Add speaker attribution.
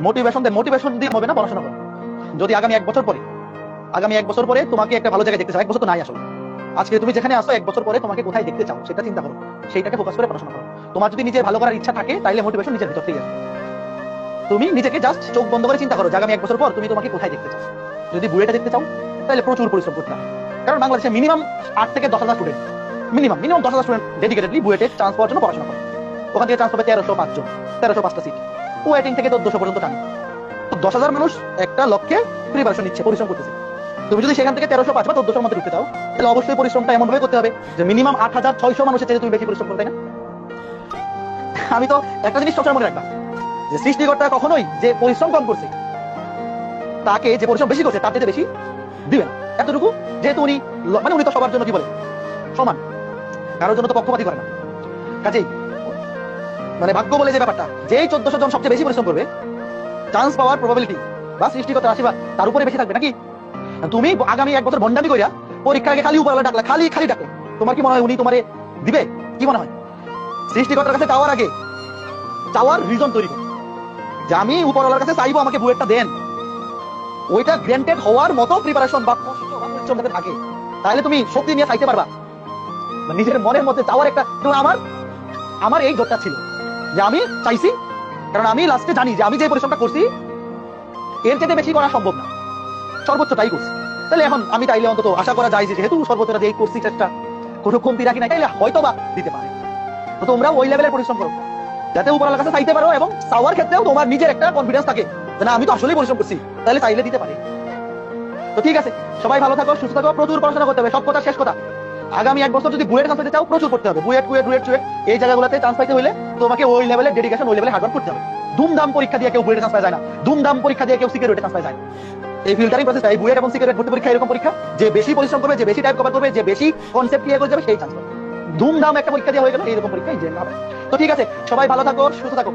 Speaker 1: Motivation দিয়ে হবে না, পড়াশোনা করো। যদি আগামী এক বছর পরে তোমাকে একটা ভালো জায়গায় দেখতে চাও, এক বছর তো নাই আসলে, আজকে তুমি যেখানে আসো এক বছর পরে তোমাকে কোথায় দেখতে চাও সেটা চিন্তা করো, সেইটাকে ফোকাস করে পড়াশোনা করো। তোমার যদি নিজে ভালো করার ইচ্ছা থাকে তাহলে মোটিভেশন নিজের ভিতর থেকে আসবে। তুমি নিজেকে জাস্ট চোখ বন্ধ করে চিন্তা করো যে আগামী এক বছর পর তুমি তোমাকে কোথায় দেখতে চাও। যদি বুয়েটে দেখতে চাও তাহলে প্রচুর পরিশ্রম করতে হবে, কারণ বাংলাদেশে মিনিমাম 8 থেকে 10,000 স্টুডেন্ট, মিনিমাম 10,000 স্টুডেন্ট ডেডিকেটেডলি বুয়েটে চান্স পাওয়ার জন্য পড়াশোনা করে। ওখান থেকে চান্স পাবে 1305 জন, 1305টা সিট, ওয়েটিং থেকে 1400 পর্যন্ত টানি। তো 10,000 মানুষ একটা লক্ষ্যে প্রিপারেশন নিচ্ছে, পরিশ্রম করতেছে। তুমি যদি সেখান থেকে 1305 বা 1400 মধ্যে ঢুকতে চাও তাহলে অবশ্যই পরিশ্রমটা এমন ভাবে করতে হবে যে মিনিমাম 8,600 মানুষের চেয়ে তুমি বেশি পরিশ্রম করতে, না? আমি তো একটা জিনিস সবসময় মনে রাখবা যে সৃষ্টিকর্তা কখনোই যে পরিশ্রম কম করছে তাকে যে পরিশ্রম বেশি করছে তার চেয়ে বেশি দিবে না। এতটুকু যেহেতু উনি উনি তো সবার জন্য কি বলে সমান, কারোর জন্য তো পক্ষপাতী করে না। কাজেই ভাগ্য বলে যে ব্যাপারটা, যেই 1400 জন সবচেয়ে বেশি পরিশ্রম করবে চান্স পাওয়ার প্রবাবিলিটি বা সৃষ্টিকর্তার আশীর্বাদ তার উপরে বেশি থাকবে, নাকি? তুমি আগামী এক বছর ভন্ডামি কইরা পরীক্ষার আগে খালি উপরওয়ালা ডাকলা, খালি ডাকো, তোমার কি মনে হয় উনি তোমারে দিবে? কি মনে হয়? সৃষ্টিকর্তার কাছে চাওয়ার আগে চাওয়ার রিজন তৈরি করো যে আমি উপরওয়ালার কাছে চাইবো আমাকে বুয়েটটা দেন, ওইটা গ্র্যান্টেড হওয়ার মতো প্রিপারেশন বা কষ্ট বা পরিশ্রম যাতে থাকে, তাহলে তুমি শক্তি নিয়ে চাইতে পারবা। নিজের মনের মধ্যে চাওয়ার একটা, আমার এই জোরটা ছিল যে আমি চাইছি, কারণ আমি লাস্টে জানি যে আমি যে পরিশ্রমটা করছি এর চেয়ে বেশি করা সম্ভব না, সর্বোচ্চটাই করছি। তাহলে এখন আমি তাইলে অন্তত আশা করা যায় যে যেহেতু সর্বোচ্চটা দিয়ে করছি, চেষ্টা কোনো কমতি রাখি না, তাইলে হয়তো বা দিতে পারে। তো তোমরা ওই লেভেলের পরিশ্রম করো যাতে উপরওয়ালার কাছে চাইতে পারো, এবং চাওয়ার ক্ষেত্রেও তোমার নিজের একটা কনফিডেন্স থাকে যে না আমি তো আসলেই পরিশ্রম করছি, তাহলে চাইলে দিতে পারে। তো ঠিক আছে, সবাই ভালো থাকো, সুস্থ থাকো, প্রচুর পড়াশোনা করতে হবে। সব কথা শেষ কথা, আগামী এক বছর যদি বুয়েট চান্স পেতে চাও প্রচুর পড়তে হবে। বুয়েট এই জায়গাগুলোতে চান্স পাইতে হলে তোমাকে ওই লেভেলের ডেডিকেশন, ওই লেভেলে হার্ডওয়ার্ক করতে হবে। ধুমধাম পরীক্ষা দিয়ে কেউ বুয়েটে চান্স পায় যায় না, ধুমধাম পরীক্ষা দিয়ে কেউ সিকিউরিটি চান্স পায় যায় না। এই ফিল্টারিং প্রসেসটা, এই বুয়েট এবং সিকিউরিটি ভর্তি পরীক্ষা এরকম পরীক্ষা, যে বেশি পরিশ্রম করবে, যে বেশি টাইপ কভার করবে, যে বেশি কনসেপ্ট ক্লিয়ার করে যাবে সেই চান্স পাবে। ধুমধাম একটা পরীক্ষা দিয়ে হয়ে গেল এইরকম পরীক্ষা এই যে হবে। তো ঠিক আছে, সবাই ভালো থাকো, সুস্থ থাকো।